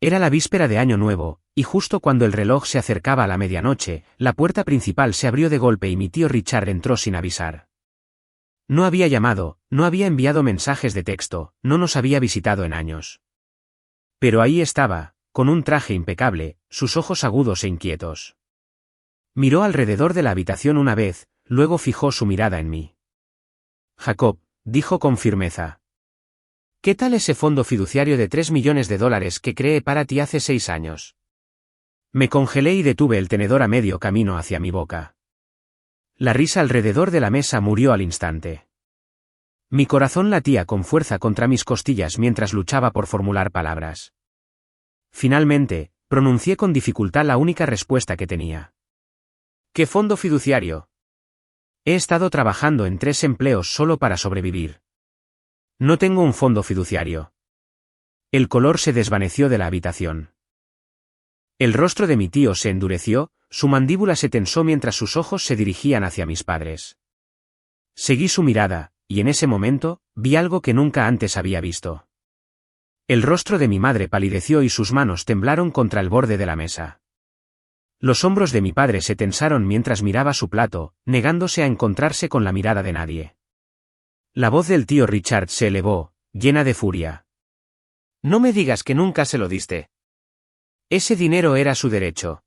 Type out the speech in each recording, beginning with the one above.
Era la víspera de Año Nuevo, y justo cuando el reloj se acercaba a la medianoche, la puerta principal se abrió de golpe y mi tío Richard entró sin avisar. No había llamado, no había enviado mensajes de texto, no nos había visitado en años. Pero ahí estaba, con un traje impecable, sus ojos agudos e inquietos. Miró alrededor de la habitación una vez, luego fijó su mirada en mí. Jacob, dijo con firmeza. ¿Qué tal ese fondo fiduciario de $3 millones que creé para ti hace 6 años? Me congelé y detuve el tenedor a medio camino hacia mi boca. La risa alrededor de la mesa murió al instante. Mi corazón latía con fuerza contra mis costillas mientras luchaba por formular palabras. Finalmente, pronuncié con dificultad la única respuesta que tenía. ¿Qué fondo fiduciario? He estado trabajando en 3 empleos solo para sobrevivir. No tengo un fondo fiduciario. El color se desvaneció de la habitación. El rostro de mi tío se endureció, su mandíbula se tensó mientras sus ojos se dirigían hacia mis padres. Seguí su mirada, y en ese momento, vi algo que nunca antes había visto. El rostro de mi madre palideció y sus manos temblaron contra el borde de la mesa. Los hombros de mi padre se tensaron mientras miraba su plato, negándose a encontrarse con la mirada de nadie. La voz del tío Richard se elevó, llena de furia. No me digas que nunca se lo diste. Ese dinero era su derecho.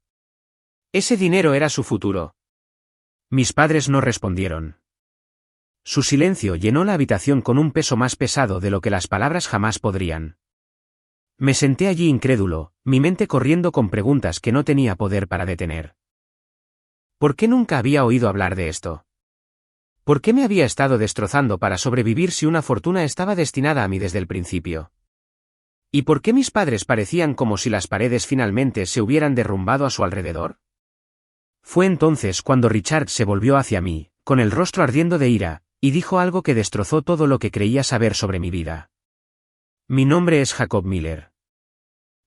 Ese dinero era su futuro. Mis padres no respondieron. Su silencio llenó la habitación con un peso más pesado de lo que las palabras jamás podrían. Me senté allí incrédulo, mi mente corriendo con preguntas que no tenía poder para detener. ¿Por qué nunca había oído hablar de esto? ¿Por qué me había estado destrozando para sobrevivir si una fortuna estaba destinada a mí desde el principio? ¿Y por qué mis padres parecían como si las paredes finalmente se hubieran derrumbado a su alrededor? Fue entonces cuando Richard se volvió hacia mí, con el rostro ardiendo de ira, y dijo algo que destrozó todo lo que creía saber sobre mi vida. Mi nombre es Jacob Miller.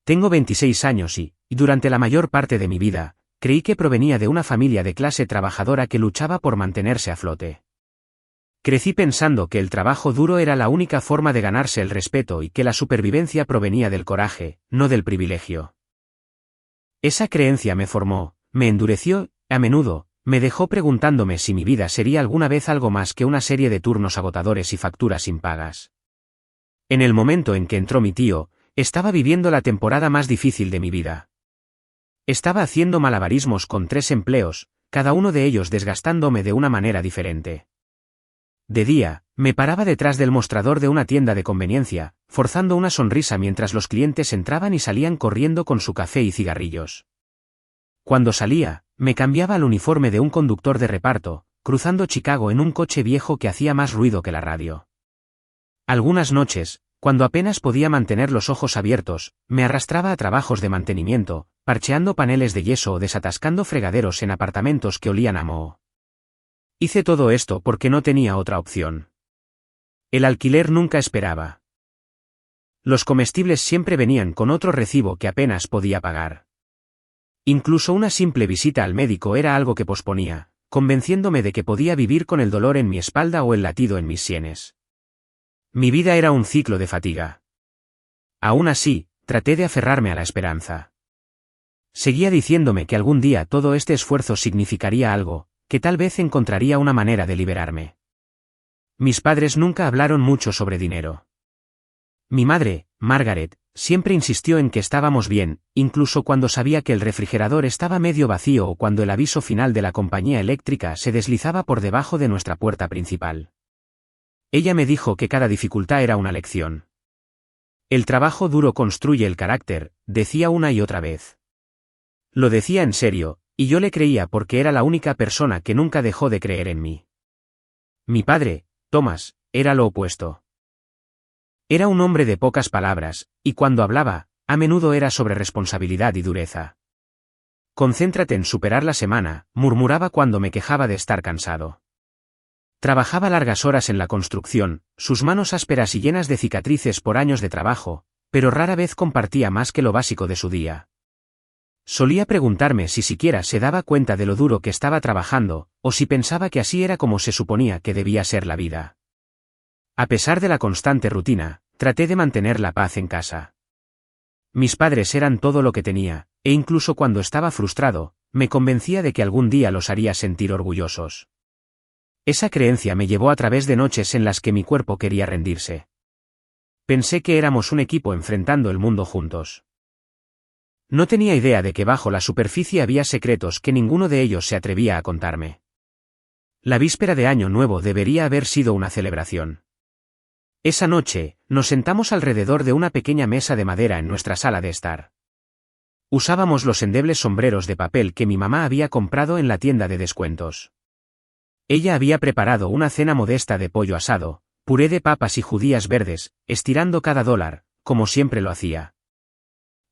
Tengo 26 años y, durante la mayor parte de mi vida, creí que provenía de una familia de clase trabajadora que luchaba por mantenerse a flote. Crecí pensando que el trabajo duro era la única forma de ganarse el respeto y que la supervivencia provenía del coraje, no del privilegio. Esa creencia me formó, me endureció, a menudo, me dejó preguntándome si mi vida sería alguna vez algo más que una serie de turnos agotadores y facturas impagas. En el momento en que entró mi tío, estaba viviendo la temporada más difícil de mi vida. Estaba haciendo malabarismos con 3 empleos, cada uno de ellos desgastándome de una manera diferente. De día, me paraba detrás del mostrador de una tienda de conveniencia, forzando una sonrisa mientras los clientes entraban y salían corriendo con su café y cigarrillos. Cuando salía, me cambiaba al uniforme de un conductor de reparto, cruzando Chicago en un coche viejo que hacía más ruido que la radio. Algunas noches, cuando apenas podía mantener los ojos abiertos, me arrastraba a trabajos de mantenimiento, parcheando paneles de yeso o desatascando fregaderos en apartamentos que olían a moho. Hice todo esto porque no tenía otra opción. El alquiler nunca esperaba. Los comestibles siempre venían con otro recibo que apenas podía pagar. Incluso una simple visita al médico era algo que posponía, convenciéndome de que podía vivir con el dolor en mi espalda o el latido en mis sienes. Mi vida era un ciclo de fatiga. Aún así, traté de aferrarme a la esperanza. Seguía diciéndome que algún día todo este esfuerzo significaría algo, que tal vez encontraría una manera de liberarme. Mis padres nunca hablaron mucho sobre dinero. Mi madre, Margaret, siempre insistió en que estábamos bien, incluso cuando sabía que el refrigerador estaba medio vacío o cuando el aviso final de la compañía eléctrica se deslizaba por debajo de nuestra puerta principal. Ella me dijo que cada dificultad era una lección. El trabajo duro construye el carácter, decía una y otra vez. Lo decía en serio, y yo le creía porque era la única persona que nunca dejó de creer en mí. Mi padre, Thomas, era lo opuesto. Era un hombre de pocas palabras, y cuando hablaba, a menudo era sobre responsabilidad y dureza. Concéntrate en superar la semana, murmuraba cuando me quejaba de estar cansado. Trabajaba largas horas en la construcción, sus manos ásperas y llenas de cicatrices por años de trabajo, pero rara vez compartía más que lo básico de su día. Solía preguntarme si siquiera se daba cuenta de lo duro que estaba trabajando, o si pensaba que así era como se suponía que debía ser la vida. A pesar de la constante rutina, traté de mantener la paz en casa. Mis padres eran todo lo que tenía, e incluso cuando estaba frustrado, me convencía de que algún día los haría sentir orgullosos. Esa creencia me llevó a través de noches en las que mi cuerpo quería rendirse. Pensé que éramos un equipo enfrentando el mundo juntos. No tenía idea de que bajo la superficie había secretos que ninguno de ellos se atrevía a contarme. La víspera de Año Nuevo debería haber sido una celebración. Esa noche, nos sentamos alrededor de una pequeña mesa de madera en nuestra sala de estar. Usábamos los endebles sombreros de papel que mi mamá había comprado en la tienda de descuentos. Ella había preparado una cena modesta de pollo asado, puré de papas y judías verdes, estirando cada dólar, como siempre lo hacía.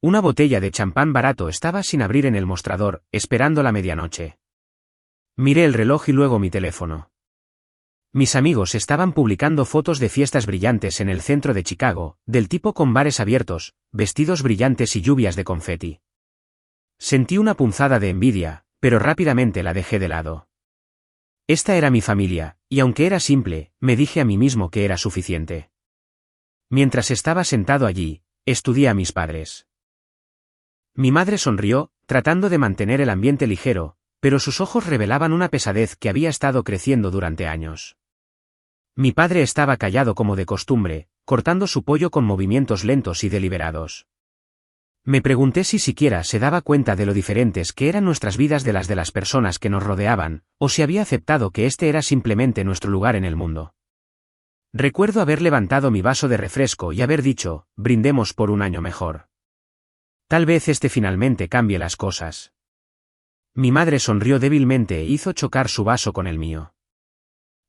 Una botella de champán barato estaba sin abrir en el mostrador, esperando la medianoche. Miré el reloj y luego mi teléfono. Mis amigos estaban publicando fotos de fiestas brillantes en el centro de Chicago, del tipo con bares abiertos, vestidos brillantes y lluvias de confeti. Sentí una punzada de envidia, pero rápidamente la dejé de lado. Esta era mi familia, y aunque era simple, me dije a mí mismo que era suficiente. Mientras estaba sentado allí, estudié a mis padres. Mi madre sonrió, tratando de mantener el ambiente ligero, pero sus ojos revelaban una pesadez que había estado creciendo durante años. Mi padre estaba callado como de costumbre, cortando su pollo con movimientos lentos y deliberados. Me pregunté si siquiera se daba cuenta de lo diferentes que eran nuestras vidas de las personas que nos rodeaban, o si había aceptado que este era simplemente nuestro lugar en el mundo. Recuerdo haber levantado mi vaso de refresco y haber dicho, brindemos por un año mejor. Tal vez este finalmente cambie las cosas. Mi madre sonrió débilmente e hizo chocar su vaso con el mío.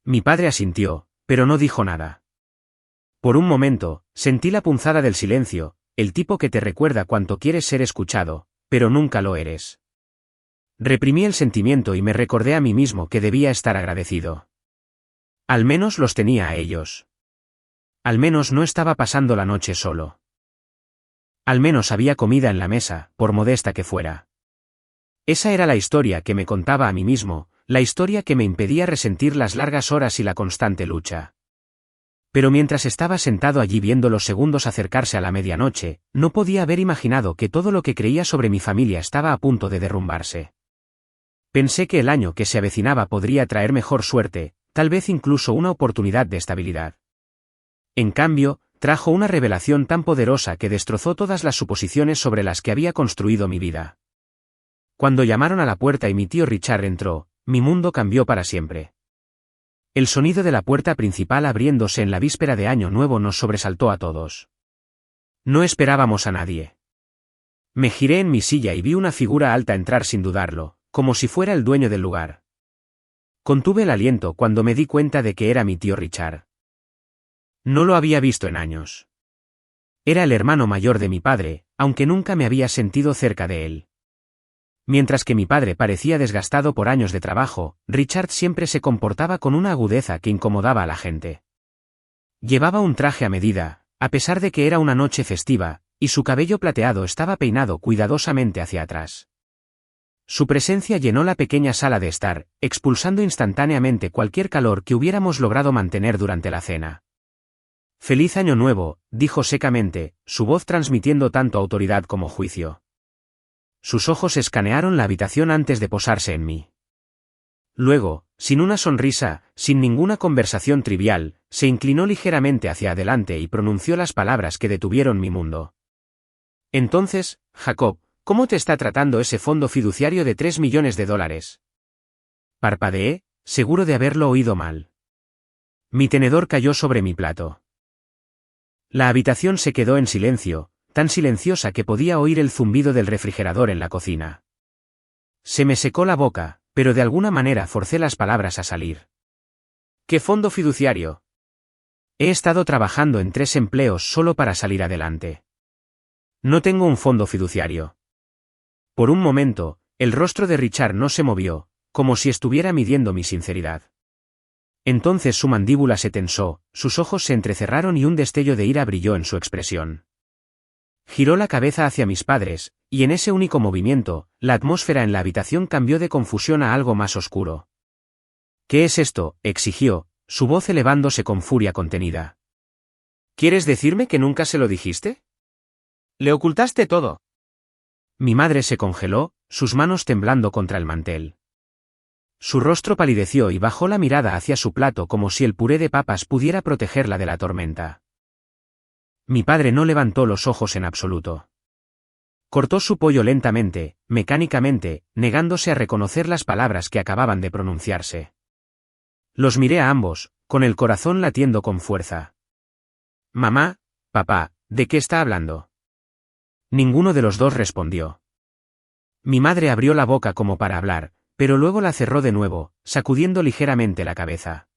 Mi padre asintió, pero no dijo nada. Por un momento, sentí la punzada del silencio, el tipo que te recuerda cuánto quieres ser escuchado, pero nunca lo eres. Reprimí el sentimiento y me recordé a mí mismo que debía estar agradecido. Al menos los tenía a ellos. Al menos no estaba pasando la noche solo. Al menos había comida en la mesa, por modesta que fuera. Esa era la historia que me contaba a mí mismo, la historia que me impedía resentir las largas horas y la constante lucha. Pero mientras estaba sentado allí viendo los segundos acercarse a la medianoche, no podía haber imaginado que todo lo que creía sobre mi familia estaba a punto de derrumbarse. Pensé que el año que se avecinaba podría traer mejor suerte, tal vez incluso una oportunidad de estabilidad. En cambio, trajo una revelación tan poderosa que destrozó todas las suposiciones sobre las que había construido mi vida. Cuando llamaron a la puerta y mi tío Richard entró, mi mundo cambió para siempre. El sonido de la puerta principal abriéndose en la víspera de Año Nuevo nos sobresaltó a todos. No esperábamos a nadie. Me giré en mi silla y vi una figura alta entrar sin dudarlo, como si fuera el dueño del lugar. Contuve el aliento cuando me di cuenta de que era mi tío Richard. No lo había visto en años. Era el hermano mayor de mi padre, aunque nunca me había sentido cerca de él. Mientras que mi padre parecía desgastado por años de trabajo, Richard siempre se comportaba con una agudeza que incomodaba a la gente. Llevaba un traje a medida, a pesar de que era una noche festiva, y su cabello plateado estaba peinado cuidadosamente hacia atrás. Su presencia llenó la pequeña sala de estar, expulsando instantáneamente cualquier calor que hubiéramos logrado mantener durante la cena. «Feliz Año Nuevo», dijo secamente, su voz transmitiendo tanto autoridad como juicio. Sus ojos escanearon la habitación antes de posarse en mí. Luego, sin una sonrisa, sin ninguna conversación trivial, se inclinó ligeramente hacia adelante y pronunció las palabras que detuvieron mi mundo. «Entonces, Jacob, ¿cómo te está tratando ese fondo fiduciario de $3 millones? Parpadeé, seguro de haberlo oído mal. Mi tenedor cayó sobre mi plato. La habitación se quedó en silencio, tan silenciosa que podía oír el zumbido del refrigerador en la cocina. Se me secó la boca, pero de alguna manera forcé las palabras a salir. ¿Qué fondo fiduciario? He estado trabajando en 3 empleos solo para salir adelante. No tengo un fondo fiduciario. Por un momento, el rostro de Richard no se movió, como si estuviera midiendo mi sinceridad. Entonces su mandíbula se tensó, sus ojos se entrecerraron y un destello de ira brilló en su expresión. Giró la cabeza hacia mis padres, y en ese único movimiento, la atmósfera en la habitación cambió de confusión a algo más oscuro. «¿Qué es esto?», exigió, su voz elevándose con furia contenida. «¿Quieres decirme que nunca se lo dijiste?». Le ocultaste todo. Mi madre se congeló, sus manos temblando contra el mantel. Su rostro palideció y bajó la mirada hacia su plato como si el puré de papas pudiera protegerla de la tormenta. Mi padre no levantó los ojos en absoluto. Cortó su pollo lentamente, mecánicamente, negándose a reconocer las palabras que acababan de pronunciarse. Los miré a ambos, con el corazón latiendo con fuerza. Mamá, papá, ¿de qué está hablando? Ninguno de los dos respondió. Mi madre abrió la boca como para hablar, pero luego la cerró de nuevo, sacudiendo ligeramente la cabeza.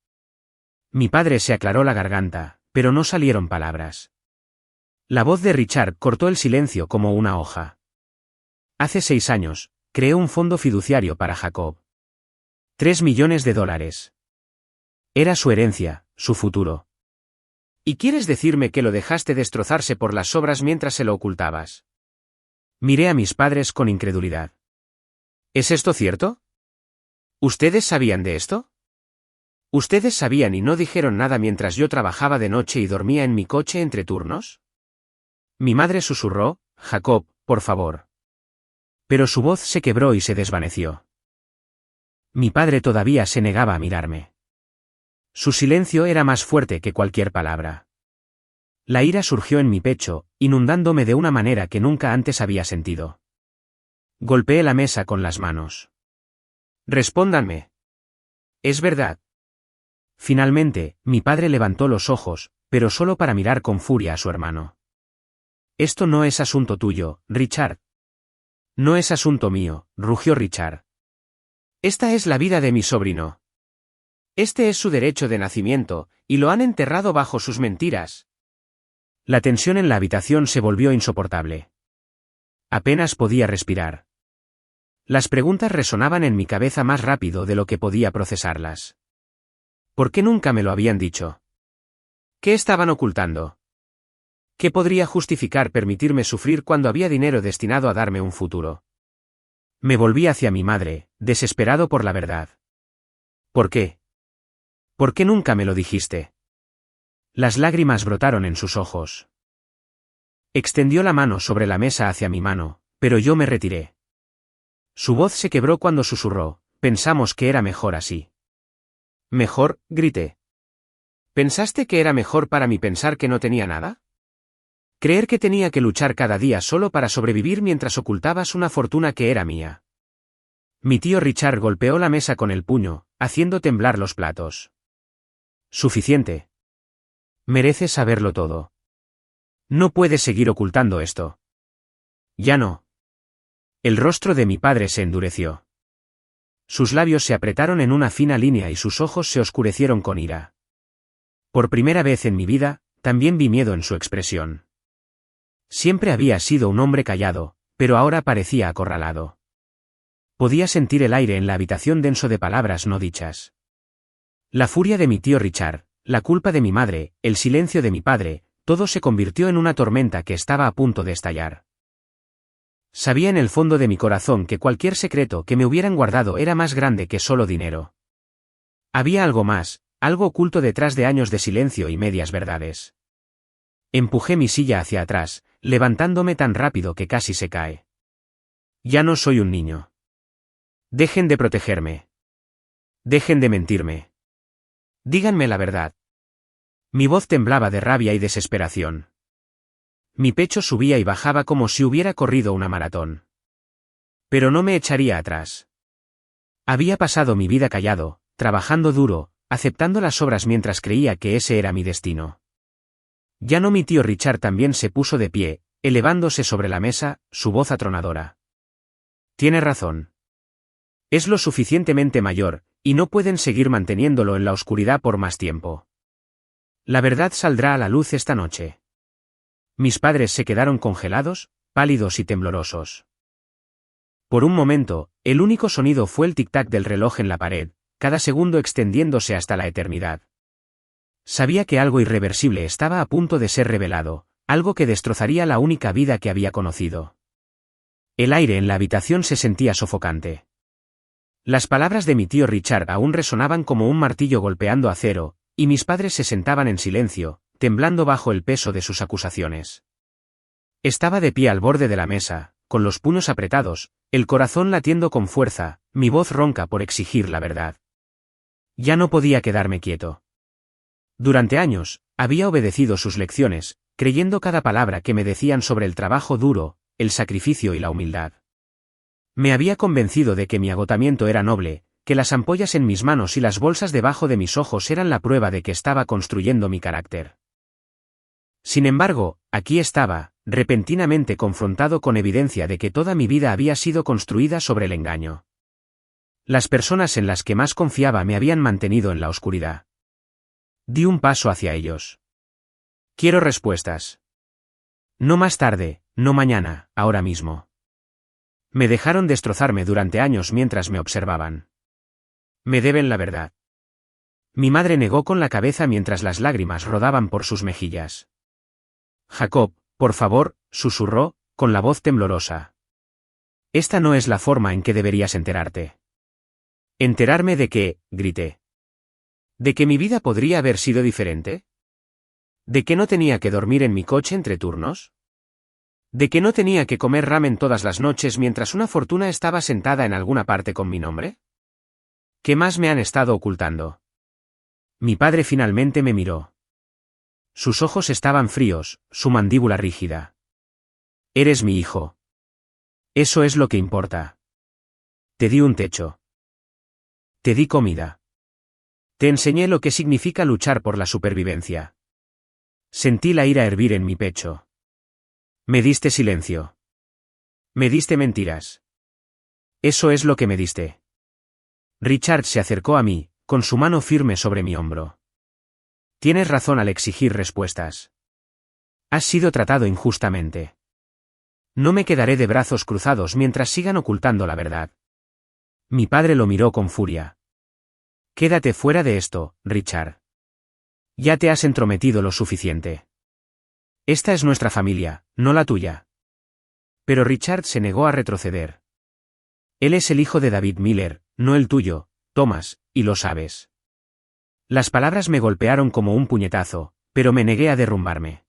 Mi padre se aclaró la garganta, pero no salieron palabras. La voz de Richard cortó el silencio como una hoja. Hace 6 años, creé un fondo fiduciario para Jacob. $3 millones. Era su herencia, su futuro. ¿Y quieres decirme que lo dejaste destrozarse por las sobras mientras se lo ocultabas? Miré a mis padres con incredulidad. ¿Es esto cierto? ¿Ustedes sabían de esto? ¿Ustedes sabían y no dijeron nada mientras yo trabajaba de noche y dormía en mi coche entre turnos? Mi madre susurró, Jacob, por favor. Pero su voz se quebró y se desvaneció. Mi padre todavía se negaba a mirarme. Su silencio era más fuerte que cualquier palabra. La ira surgió en mi pecho, inundándome de una manera que nunca antes había sentido. Golpeé la mesa con las manos. Respóndanme. ¿Es verdad? Finalmente, mi padre levantó los ojos, pero solo para mirar con furia a su hermano. Esto no es asunto tuyo, Richard. No es asunto mío, rugió Richard. Esta es la vida de mi sobrino. Este es su derecho de nacimiento, y lo han enterrado bajo sus mentiras. La tensión en la habitación se volvió insoportable. Apenas podía respirar. Las preguntas resonaban en mi cabeza más rápido de lo que podía procesarlas. ¿Por qué nunca me lo habían dicho? ¿Qué estaban ocultando? ¿Qué podría justificar permitirme sufrir cuando había dinero destinado a darme un futuro? Me volví hacia mi madre, desesperado por la verdad. ¿Por qué? ¿Por qué nunca me lo dijiste? Las lágrimas brotaron en sus ojos. Extendió la mano sobre la mesa hacia mi mano, pero yo me retiré. Su voz se quebró cuando susurró, pensamos que era mejor así. ¿Mejor?, grité. ¿Pensaste que era mejor para mí pensar que no tenía nada? Creer que tenía que luchar cada día solo para sobrevivir mientras ocultabas una fortuna que era mía. Mi tío Richard golpeó la mesa con el puño, haciendo temblar los platos. Suficiente. Mereces saberlo todo. No puedes seguir ocultando esto. Ya no. El rostro de mi padre se endureció. Sus labios se apretaron en una fina línea y sus ojos se oscurecieron con ira. Por primera vez en mi vida, también vi miedo en su expresión. Siempre había sido un hombre callado, pero ahora parecía acorralado. Podía sentir el aire en la habitación denso de palabras no dichas. La furia de mi tío Richard, la culpa de mi madre, el silencio de mi padre, todo se convirtió en una tormenta que estaba a punto de estallar. Sabía en el fondo de mi corazón que cualquier secreto que me hubieran guardado era más grande que solo dinero. Había algo más, algo oculto detrás de años de silencio y medias verdades. Empujé mi silla hacia atrás, levantándome tan rápido que casi se cae. Ya no soy un niño. Dejen de protegerme. Dejen de mentirme. Díganme la verdad. Mi voz temblaba de rabia y desesperación. Mi pecho subía y bajaba como si hubiera corrido una maratón. Pero no me echaría atrás. Había pasado mi vida callado, trabajando duro, aceptando las obras mientras creía que ese era mi destino. Ya no. Mi tío Richard también se puso de pie, elevándose sobre la mesa, su voz atronadora. Tiene razón. Es lo suficientemente mayor, y no pueden seguir manteniéndolo en la oscuridad por más tiempo. La verdad saldrá a la luz esta noche. Mis padres se quedaron congelados, pálidos y temblorosos. Por un momento, el único sonido fue el tic-tac del reloj en la pared, cada segundo extendiéndose hasta la eternidad. Sabía que algo irreversible estaba a punto de ser revelado, algo que destrozaría la única vida que había conocido. El aire en la habitación se sentía sofocante. Las palabras de mi tío Richard aún resonaban como un martillo golpeando acero, y mis padres se sentaban en silencio, temblando bajo el peso de sus acusaciones. Estaba de pie al borde de la mesa, con los puños apretados, el corazón latiendo con fuerza, mi voz ronca por exigir la verdad. Ya no podía quedarme quieto. Durante años, había obedecido sus lecciones, creyendo cada palabra que me decían sobre el trabajo duro, el sacrificio y la humildad. Me había convencido de que mi agotamiento era noble, que las ampollas en mis manos y las bolsas debajo de mis ojos eran la prueba de que estaba construyendo mi carácter. Sin embargo, aquí estaba, repentinamente confrontado con evidencia de que toda mi vida había sido construida sobre el engaño. Las personas en las que más confiaba me habían mantenido en la oscuridad. Di un paso hacia ellos. Quiero respuestas. No más tarde, no mañana, ahora mismo. Me dejaron destrozarme durante años mientras me observaban. Me deben la verdad. Mi madre negó con la cabeza mientras las lágrimas rodaban por sus mejillas. Jacob, por favor, susurró, con la voz temblorosa. Esta no es la forma en que deberías enterarte. ¿Enterarme de qué? Grité. ¿De que mi vida podría haber sido diferente? ¿De que no tenía que dormir en mi coche entre turnos? ¿De que no tenía que comer ramen todas las noches mientras una fortuna estaba sentada en alguna parte con mi nombre? ¿Qué más me han estado ocultando? Mi padre finalmente me miró. Sus ojos estaban fríos, su mandíbula rígida. Eres mi hijo. Eso es lo que importa. Te di un techo. Te di comida. Te enseñé lo que significa luchar por la supervivencia. Sentí la ira hervir en mi pecho. Me diste silencio. Me diste mentiras. Eso es lo que me diste. Richard se acercó a mí, con su mano firme sobre mi hombro. Tienes razón al exigir respuestas. Has sido tratado injustamente. No me quedaré de brazos cruzados mientras sigan ocultando la verdad. Mi padre lo miró con furia. Quédate fuera de esto, Richard. Ya te has entrometido lo suficiente. Esta es nuestra familia, no la tuya. Pero Richard se negó a retroceder. Él es el hijo de David Miller, no el tuyo, Thomas, y lo sabes. Las palabras me golpearon como un puñetazo, pero me negué a derrumbarme.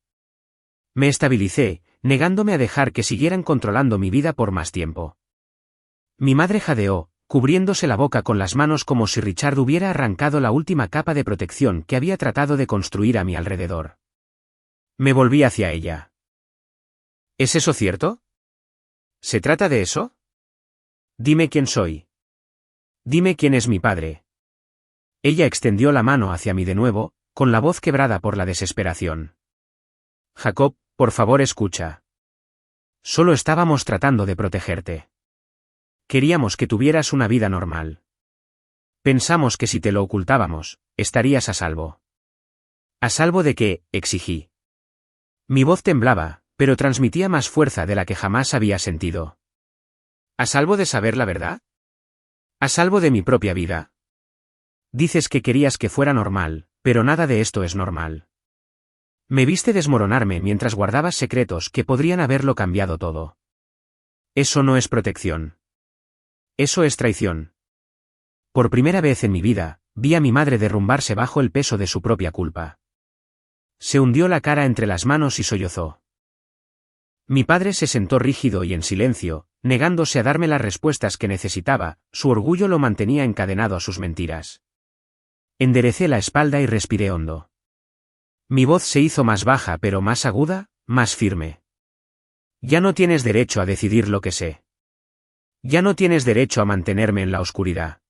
Me estabilicé, negándome a dejar que siguieran controlando mi vida por más tiempo. Mi madre jadeó, cubriéndose la boca con las manos como si Richard hubiera arrancado la última capa de protección que había tratado de construir a mi alrededor. Me volví hacia ella. ¿Es eso cierto? ¿Se trata de eso? Dime quién soy. Dime quién es mi padre. Ella extendió la mano hacia mí de nuevo, con la voz quebrada por la desesperación. Jacob, por favor escucha. Solo estábamos tratando de protegerte. Queríamos que tuvieras una vida normal. Pensamos que si te lo ocultábamos, estarías a salvo. ¿A salvo de qué? Exigí. Mi voz temblaba, pero transmitía más fuerza de la que jamás había sentido. ¿A salvo de saber la verdad? ¿A salvo de mi propia vida? Dices que querías que fuera normal, pero nada de esto es normal. Me viste desmoronarme mientras guardabas secretos que podrían haberlo cambiado todo. Eso no es protección. Eso es traición. Por primera vez en mi vida, vi a mi madre derrumbarse bajo el peso de su propia culpa. Se hundió la cara entre las manos y sollozó. Mi padre se sentó rígido y en silencio, negándose a darme las respuestas que necesitaba, su orgullo lo mantenía encadenado a sus mentiras. Enderecé la espalda y respiré hondo. Mi voz se hizo más baja pero más aguda, más firme. Ya no tienes derecho a decidir lo que sé. Ya no tienes derecho a mantenerme en la oscuridad.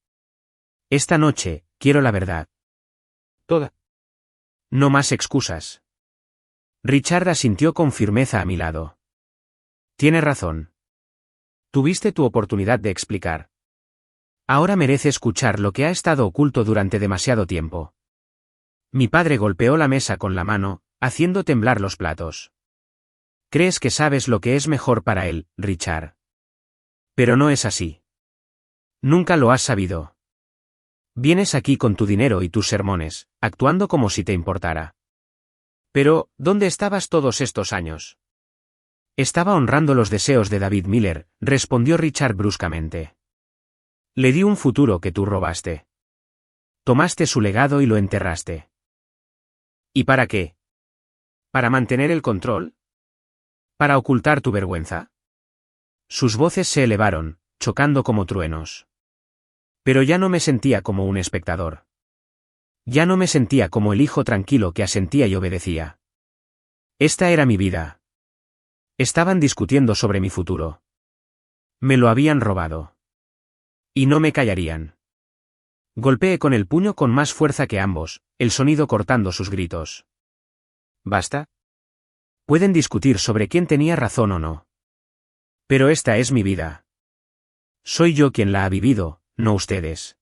Esta noche, quiero la verdad. Toda. No más excusas. Richard asintió con firmeza a mi lado. Tienes razón. Tuviste tu oportunidad de explicar. Ahora merece escuchar lo que ha estado oculto durante demasiado tiempo. Mi padre golpeó la mesa con la mano, haciendo temblar los platos. Crees que sabes lo que es mejor para él, Richard. Pero no es así. Nunca lo has sabido. Vienes aquí con tu dinero y tus sermones, actuando como si te importara. Pero, ¿dónde estabas todos estos años? Estaba honrando los deseos de David Miller, respondió Richard bruscamente. Le di un futuro que tú robaste. Tomaste su legado y lo enterraste. ¿Y para qué? ¿Para mantener el control? ¿Para ocultar tu vergüenza? Sus voces se elevaron, chocando como truenos. Pero ya no me sentía como un espectador. Ya no me sentía como el hijo tranquilo que asentía y obedecía. Esta era mi vida. Estaban discutiendo sobre mi futuro. Me lo habían robado. Y no me callarían. Golpeé con el puño con más fuerza que ambos, el sonido cortando sus gritos. ¿Basta? Pueden discutir sobre quién tenía razón o no. Pero esta es mi vida. Soy yo quien la ha vivido, no ustedes.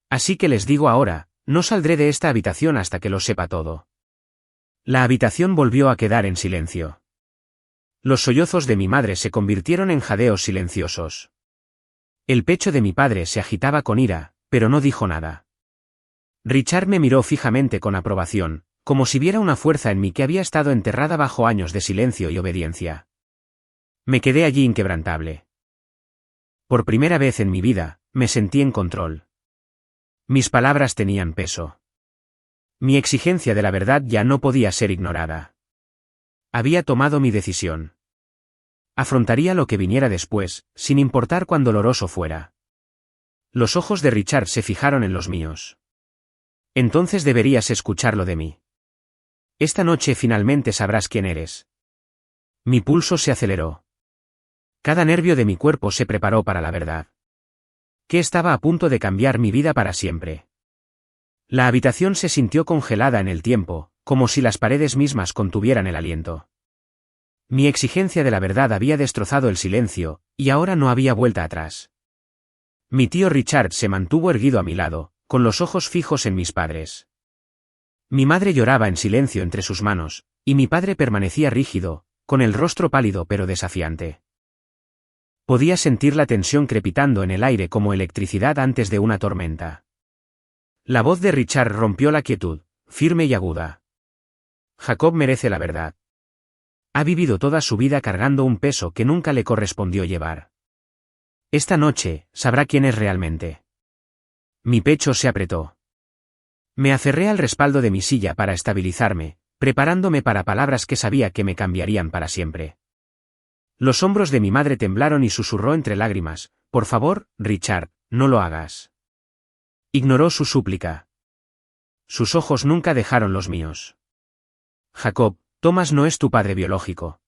Así que les digo ahora, no saldré de esta habitación hasta que lo sepa todo. La habitación volvió a quedar en silencio. Los sollozos de mi madre se convirtieron en jadeos silenciosos. El pecho de mi padre se agitaba con ira, pero no dijo nada. Richard me miró fijamente con aprobación, como si viera una fuerza en mí que había estado enterrada bajo años de silencio y obediencia. Me quedé allí inquebrantable. Por primera vez en mi vida, me sentí en control. Mis palabras tenían peso. Mi exigencia de la verdad ya no podía ser ignorada. Había tomado mi decisión. Afrontaría lo que viniera después, sin importar cuán doloroso fuera. Los ojos de Richard se fijaron en los míos. Entonces deberías escucharlo de mí. Esta noche finalmente sabrás quién eres. Mi pulso se aceleró. Cada nervio de mi cuerpo se preparó para la verdad. Que estaba a punto de cambiar mi vida para siempre. La habitación se sintió congelada en el tiempo, como si las paredes mismas contuvieran el aliento. Mi exigencia de la verdad había destrozado el silencio, y ahora no había vuelta atrás. Mi tío Richard se mantuvo erguido a mi lado, con los ojos fijos en mis padres. Mi madre lloraba en silencio entre sus manos, y mi padre permanecía rígido, con el rostro pálido pero desafiante. Podía sentir la tensión crepitando en el aire como electricidad antes de una tormenta. La voz de Richard rompió la quietud, firme y aguda. Jacob merece la verdad. Ha vivido toda su vida cargando un peso que nunca le correspondió llevar. Esta noche, sabrá quién es realmente. Mi pecho se apretó. Me aferré al respaldo de mi silla para estabilizarme, preparándome para palabras que sabía que me cambiarían para siempre. Los hombros de mi madre temblaron y susurró entre lágrimas, «Por favor, Richard, no lo hagas». Ignoró su súplica. Sus ojos nunca dejaron los míos. Jacob, Thomas no es tu padre biológico.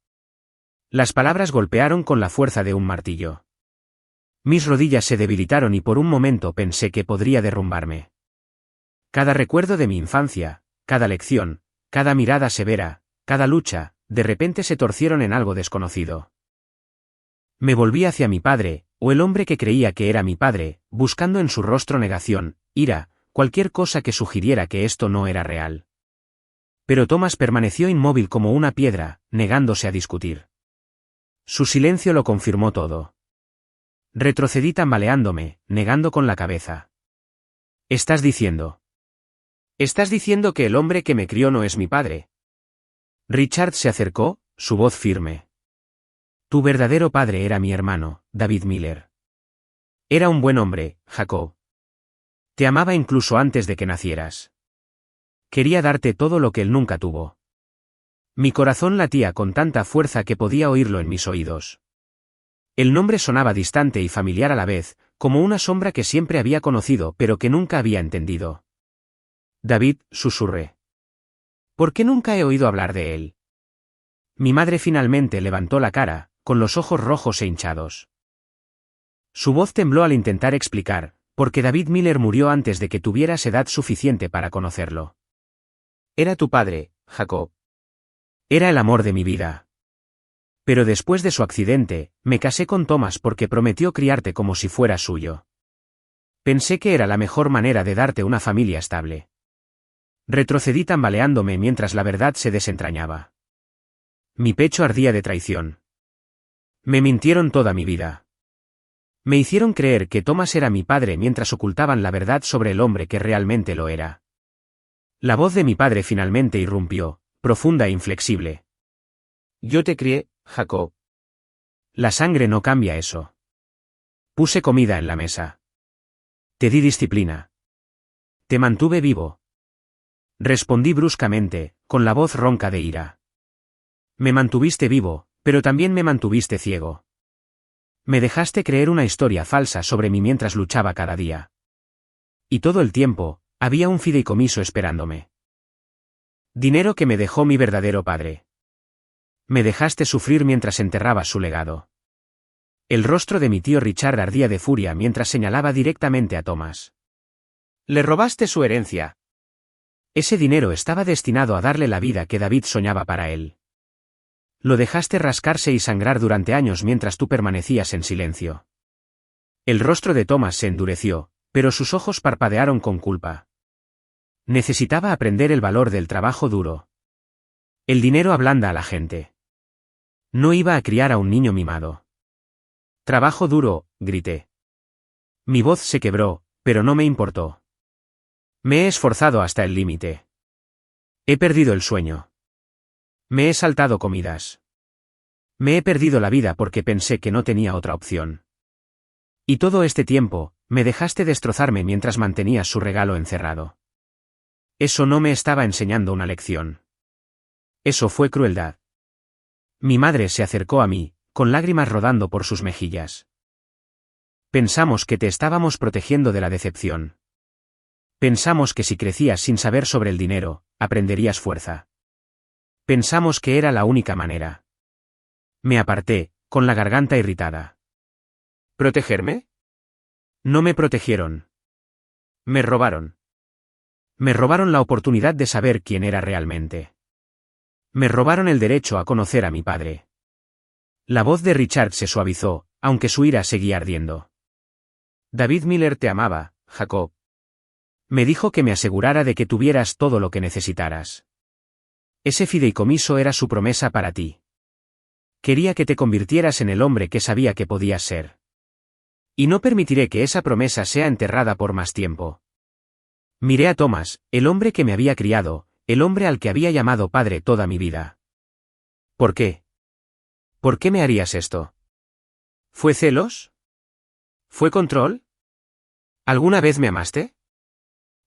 Las palabras golpearon con la fuerza de un martillo. Mis rodillas se debilitaron y por un momento pensé que podría derrumbarme. Cada recuerdo de mi infancia, cada lección, cada mirada severa, cada lucha, de repente se torcieron en algo desconocido. Me volví hacia mi padre, o el hombre que creía que era mi padre, buscando en su rostro negación, ira, cualquier cosa que sugiriera que esto no era real. Pero Thomas permaneció inmóvil como una piedra, negándose a discutir. Su silencio lo confirmó todo. Retrocedí tambaleándome, negando con la cabeza. «¿Estás diciendo? ¿Estás diciendo que el hombre que me crió no es mi padre?» Richard se acercó, su voz firme. Tu verdadero padre era mi hermano, David Miller. Era un buen hombre, Jacob. Te amaba incluso antes de que nacieras. Quería darte todo lo que él nunca tuvo. Mi corazón latía con tanta fuerza que podía oírlo en mis oídos. El nombre sonaba distante y familiar a la vez, como una sombra que siempre había conocido pero que nunca había entendido. David, susurré. ¿Por qué nunca he oído hablar de él? Mi madre finalmente levantó la cara, con los ojos rojos e hinchados. Su voz tembló al intentar explicar, porque David Miller murió antes de que tuvieras edad suficiente para conocerlo. Era tu padre, Jacob. Era el amor de mi vida. Pero después de su accidente, me casé con Thomas porque prometió criarte como si fuera suyo. Pensé que era la mejor manera de darte una familia estable. Retrocedí tambaleándome mientras la verdad se desentrañaba. Mi pecho ardía de traición. Me mintieron toda mi vida. Me hicieron creer que Thomas era mi padre mientras ocultaban la verdad sobre el hombre que realmente lo era. La voz de mi padre finalmente irrumpió, profunda e inflexible. Yo te crié, Jacob. La sangre no cambia eso. Puse comida en la mesa. Te di disciplina. Te mantuve vivo. Respondí bruscamente, con la voz ronca de ira. Me mantuviste vivo, Pero también me mantuviste ciego. Me dejaste creer una historia falsa sobre mí mientras luchaba cada día. Y todo el tiempo, había un fideicomiso esperándome. Dinero que me dejó mi verdadero padre. Me dejaste sufrir mientras enterrabas su legado. El rostro de mi tío Richard ardía de furia mientras señalaba directamente a Thomas. Le robaste su herencia. Ese dinero estaba destinado a darle la vida que David soñaba para él. Lo dejaste rascarse y sangrar durante años mientras tú permanecías en silencio. El rostro de Thomas se endureció, pero sus ojos parpadearon con culpa. Necesitaba aprender el valor del trabajo duro. El dinero ablanda a la gente. No iba a criar a un niño mimado. Trabajo duro, grité. Mi voz se quebró, pero no me importó. Me he esforzado hasta el límite. He perdido el sueño. Me he saltado comidas. Me he perdido la vida porque pensé que no tenía otra opción. Y todo este tiempo, me dejaste destrozarme mientras mantenías su regalo encerrado. Eso no me estaba enseñando una lección. Eso fue crueldad. Mi madre se acercó a mí, con lágrimas rodando por sus mejillas. Pensamos que te estábamos protegiendo de la decepción. Pensamos que si crecías sin saber sobre el dinero, aprenderías fuerza. Pensamos que era la única manera. Me aparté, con la garganta irritada. ¿Protegerme? No me protegieron. Me robaron. Me robaron la oportunidad de saber quién era realmente. Me robaron el derecho a conocer a mi padre. La voz de Richard se suavizó, aunque su ira seguía ardiendo. David Miller te amaba, Jacob. Me dijo que me asegurara de que tuvieras todo lo que necesitaras. Ese fideicomiso era su promesa para ti. Quería que te convirtieras en el hombre que sabía que podías ser. Y no permitiré que esa promesa sea enterrada por más tiempo. Miré a Thomas, el hombre que me había criado, el hombre al que había llamado padre toda mi vida. ¿Por qué? ¿Por qué me harías esto? ¿Fue celos? ¿Fue control? ¿Alguna vez me amaste?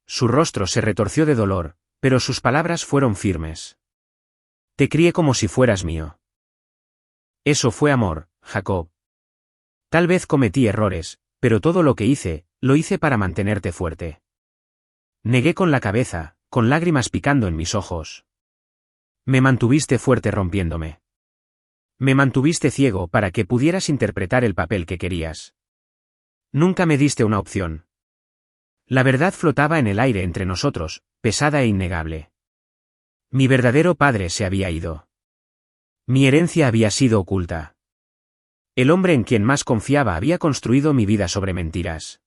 Su rostro se retorció de dolor, pero sus palabras fueron firmes. Te crié como si fueras mío. Eso fue amor, Jacob. Tal vez cometí errores, pero todo lo que hice, lo hice para mantenerte fuerte. Negué con la cabeza, con lágrimas picando en mis ojos. Me mantuviste fuerte rompiéndome. Me mantuviste ciego para que pudieras interpretar el papel que querías. Nunca me diste una opción. La verdad flotaba en el aire entre nosotros, pesada e innegable. Mi verdadero padre se había ido. Mi herencia había sido oculta. El hombre en quien más confiaba había construido mi vida sobre mentiras.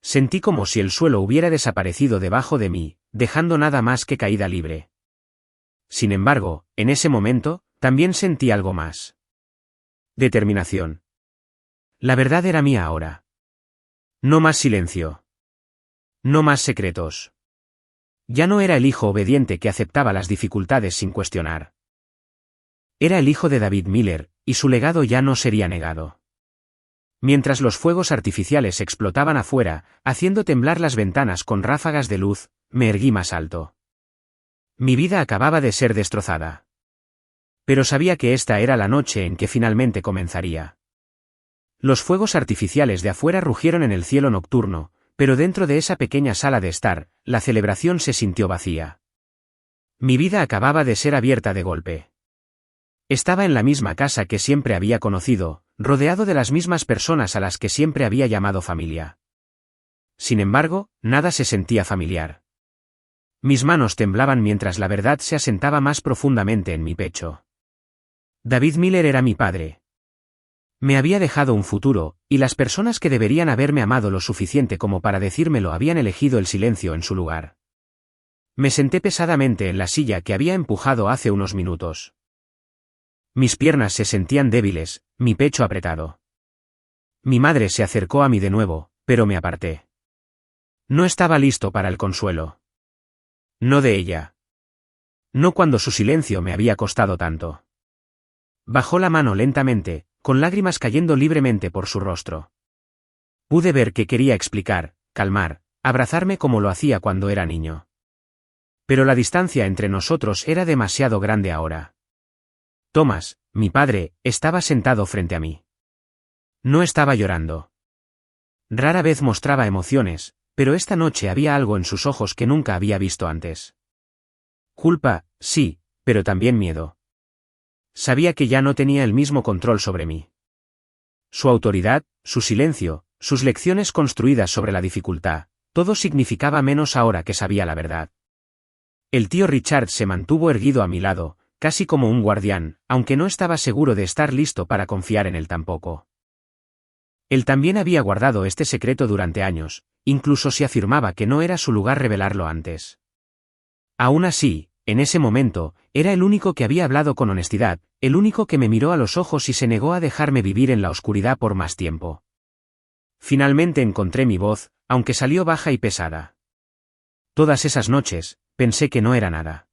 Sentí como si el suelo hubiera desaparecido debajo de mí, dejando nada más que caída libre. Sin embargo, en ese momento, también sentí algo más. Determinación. La verdad era mía ahora. No más silencio. No más secretos. Ya no era el hijo obediente que aceptaba las dificultades sin cuestionar. Era el hijo de David Miller, y su legado ya no sería negado. Mientras los fuegos artificiales explotaban afuera, haciendo temblar las ventanas con ráfagas de luz, me erguí más alto. Mi vida acababa de ser destrozada. Pero sabía que esta era la noche en que finalmente comenzaría. Los fuegos artificiales de afuera rugieron en el cielo nocturno, pero dentro de esa pequeña sala de estar, la celebración se sintió vacía. Mi vida acababa de ser abierta de golpe. Estaba en la misma casa que siempre había conocido, rodeado de las mismas personas a las que siempre había llamado familia. Sin embargo, nada se sentía familiar. Mis manos temblaban mientras la verdad se asentaba más profundamente en mi pecho. David Miller era mi padre. Me había dejado un futuro, y las personas que deberían haberme amado lo suficiente como para decírmelo habían elegido el silencio en su lugar. Me senté pesadamente en la silla que había empujado hace unos minutos. Mis piernas se sentían débiles, mi pecho apretado. Mi madre se acercó a mí de nuevo, pero me aparté. No estaba listo para el consuelo. No de ella. No cuando su silencio me había costado tanto. Bajó la mano lentamente, con lágrimas cayendo libremente por su rostro. Pude ver que quería explicar, calmar, abrazarme como lo hacía cuando era niño. Pero la distancia entre nosotros era demasiado grande ahora. Thomas, mi padre, estaba sentado frente a mí. No estaba llorando. Rara vez mostraba emociones, pero esta noche había algo en sus ojos que nunca había visto antes. Culpa, sí, pero también miedo. Sabía que ya no tenía el mismo control sobre mí. Su autoridad, su silencio, sus lecciones construidas sobre la dificultad, todo significaba menos ahora que sabía la verdad. El tío Richard se mantuvo erguido a mi lado, casi como un guardián, aunque no estaba seguro de estar listo para confiar en él tampoco. Él también había guardado este secreto durante años, incluso si afirmaba que no era su lugar revelarlo antes. Aún así, en ese momento, era el único que había hablado con honestidad, el único que me miró a los ojos y se negó a dejarme vivir en la oscuridad por más tiempo. Finalmente encontré mi voz, aunque salió baja y pesada. Todas esas noches, pensé que no era nada.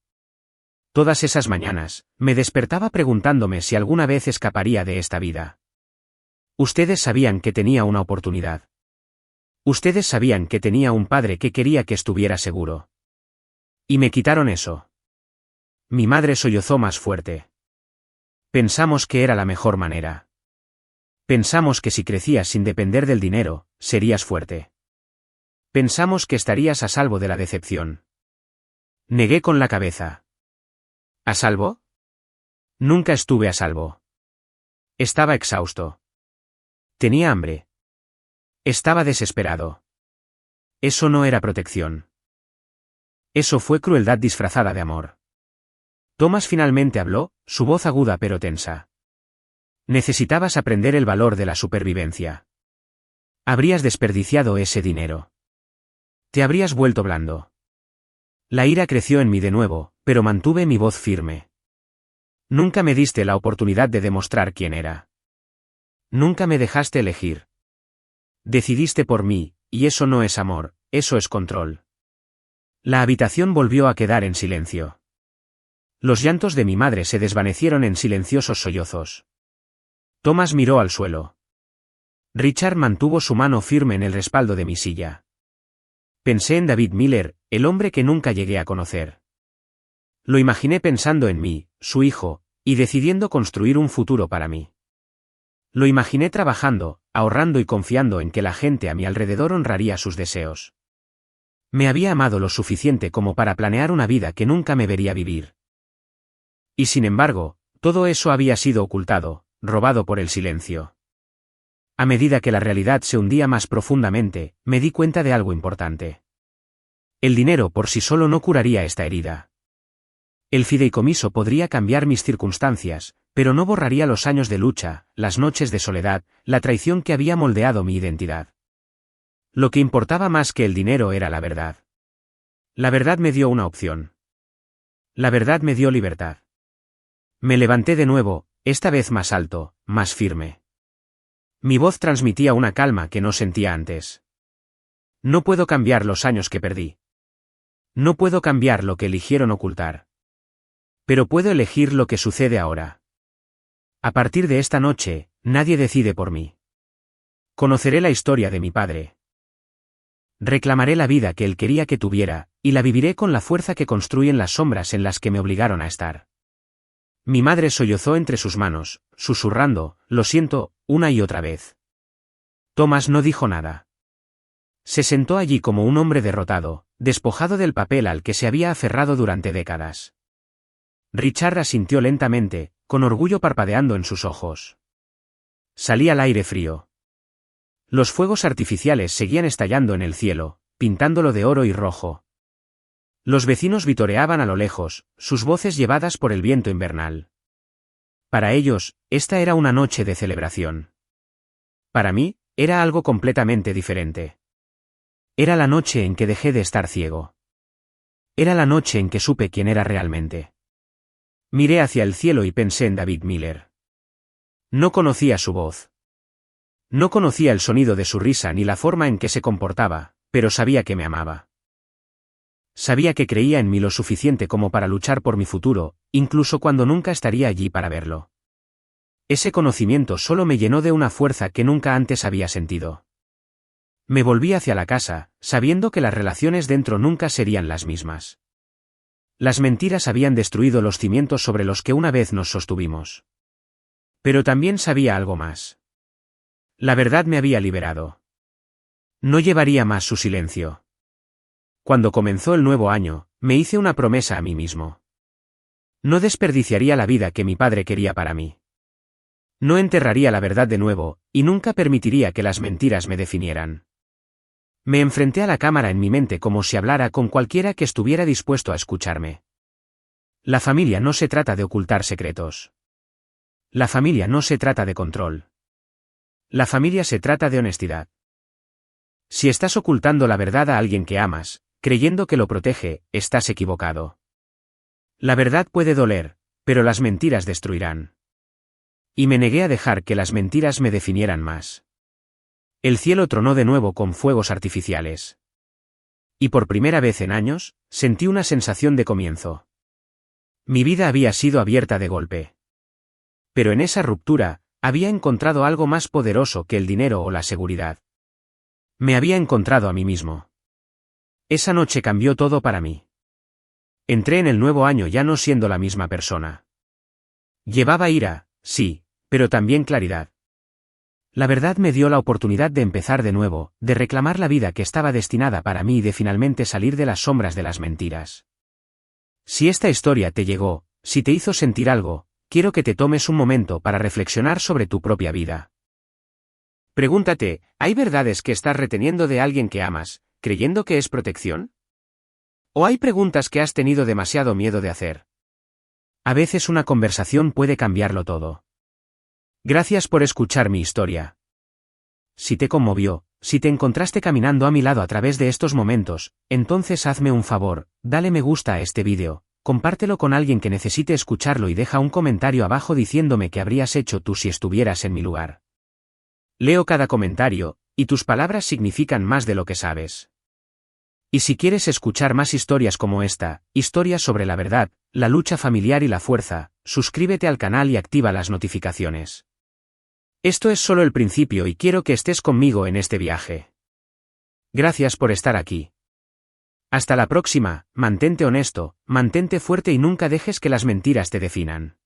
Todas esas mañanas, me despertaba preguntándome si alguna vez escaparía de esta vida. Ustedes sabían que tenía una oportunidad. Ustedes sabían que tenía un padre que quería que estuviera seguro. Y me quitaron eso. Mi madre sollozó más fuerte. Pensamos que era la mejor manera. Pensamos que si crecías sin depender del dinero, serías fuerte. Pensamos que estarías a salvo de la decepción. Negué con la cabeza. ¿A salvo? Nunca estuve a salvo. Estaba exhausto. Tenía hambre. Estaba desesperado. Eso no era protección. Eso fue crueldad disfrazada de amor. Thomas finalmente habló, su voz aguda pero tensa. Necesitabas aprender el valor de la supervivencia. Habrías desperdiciado ese dinero. Te habrías vuelto blando. La ira creció en mí de nuevo, pero mantuve mi voz firme. Nunca me diste la oportunidad de demostrar quién era. Nunca me dejaste elegir. Decidiste por mí, y eso no es amor, eso es control. La habitación volvió a quedar en silencio. Los llantos de mi madre se desvanecieron en silenciosos sollozos. Thomas miró al suelo. Richard mantuvo su mano firme en el respaldo de mi silla. Pensé en David Miller, el hombre que nunca llegué a conocer. Lo imaginé pensando en mí, su hijo, y decidiendo construir un futuro para mí. Lo imaginé trabajando, ahorrando y confiando en que la gente a mi alrededor honraría sus deseos. Me había amado lo suficiente como para planear una vida que nunca me vería vivir. Y sin embargo, todo eso había sido ocultado, robado por el silencio. A medida que la realidad se hundía más profundamente, me di cuenta de algo importante. El dinero por sí solo no curaría esta herida. El fideicomiso podría cambiar mis circunstancias, pero no borraría los años de lucha, las noches de soledad, la traición que había moldeado mi identidad. Lo que importaba más que el dinero era la verdad. La verdad me dio una opción. La verdad me dio libertad. Me levanté de nuevo, esta vez más alto, más firme. Mi voz transmitía una calma que no sentía antes. No puedo cambiar los años que perdí. No puedo cambiar lo que eligieron ocultar. Pero puedo elegir lo que sucede ahora. A partir de esta noche, nadie decide por mí. Conoceré la historia de mi padre. Reclamaré la vida que él quería que tuviera, y la viviré con la fuerza que construyen las sombras en las que me obligaron a estar. Mi madre sollozó entre sus manos, susurrando, lo siento, una y otra vez. Thomas no dijo nada. Se sentó allí como un hombre derrotado, despojado del papel al que se había aferrado durante décadas. Richard asintió lentamente, con orgullo parpadeando en sus ojos. Salí al aire frío. Los fuegos artificiales seguían estallando en el cielo, pintándolo de oro y rojo. Los vecinos vitoreaban a lo lejos, sus voces llevadas por el viento invernal. Para ellos, esta era una noche de celebración. Para mí, era algo completamente diferente. Era la noche en que dejé de estar ciego. Era la noche en que supe quién era realmente. Miré hacia el cielo y pensé en David Miller. No conocía su voz. No conocía el sonido de su risa ni la forma en que se comportaba, pero sabía que me amaba. Sabía que creía en mí lo suficiente como para luchar por mi futuro, incluso cuando nunca estaría allí para verlo. Ese conocimiento solo me llenó de una fuerza que nunca antes había sentido. Me volví hacia la casa, sabiendo que las relaciones dentro nunca serían las mismas. Las mentiras habían destruido los cimientos sobre los que una vez nos sostuvimos. Pero también sabía algo más. La verdad me había liberado. No llevaría más su silencio. Cuando comenzó el nuevo año, me hice una promesa a mí mismo. No desperdiciaría la vida que mi padre quería para mí. No enterraría la verdad de nuevo, y nunca permitiría que las mentiras me definieran. Me enfrenté a la cámara en mi mente como si hablara con cualquiera que estuviera dispuesto a escucharme. La familia no se trata de ocultar secretos. La familia no se trata de control. La familia se trata de honestidad. Si estás ocultando la verdad a alguien que amas, creyendo que lo protege, estás equivocado. La verdad puede doler, pero las mentiras destruirán. Y me negué a dejar que las mentiras me definieran más. El cielo tronó de nuevo con fuegos artificiales. Y por primera vez en años, sentí una sensación de comienzo. Mi vida había sido abierta de golpe. Pero en esa ruptura, había encontrado algo más poderoso que el dinero o la seguridad. Me había encontrado a mí mismo. Esa noche cambió todo para mí. Entré en el nuevo año ya no siendo la misma persona. Llevaba ira, sí, pero también claridad. La verdad me dio la oportunidad de empezar de nuevo, de reclamar la vida que estaba destinada para mí y de finalmente salir de las sombras de las mentiras. Si esta historia te llegó, si te hizo sentir algo, quiero que te tomes un momento para reflexionar sobre tu propia vida. Pregúntate, ¿hay verdades que estás reteniendo de alguien que amas, creyendo que es protección? ¿O hay preguntas que has tenido demasiado miedo de hacer? A veces una conversación puede cambiarlo todo. Gracias por escuchar mi historia. Si te conmovió, si te encontraste caminando a mi lado a través de estos momentos, entonces hazme un favor, dale me gusta a este vídeo, compártelo con alguien que necesite escucharlo y deja un comentario abajo diciéndome qué habrías hecho tú si estuvieras en mi lugar. Leo cada comentario, y tus palabras significan más de lo que sabes. Y si quieres escuchar más historias como esta, historias sobre la verdad, la lucha familiar y la fuerza, suscríbete al canal y activa las notificaciones. Esto es solo el principio y quiero que estés conmigo en este viaje. Gracias por estar aquí. Hasta la próxima, mantente honesto, mantente fuerte y nunca dejes que las mentiras te definan.